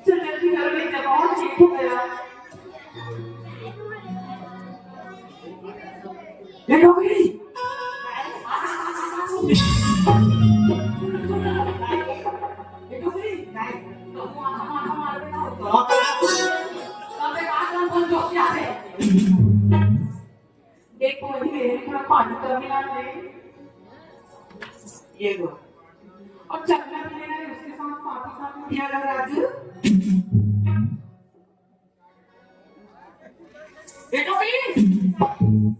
चल जल्दी करो नहीं जब और ठीक हो गया ये डोगरी ये डोगरी नहीं तो हमारा मार देना होगा तब एक आदमी बन जो क्या है देखो ये मेरे थोड़ा पानी तो मिला ले ये दो और चलना भी लेना है उसके साथ साथ दिया लग राजू ये डोगरी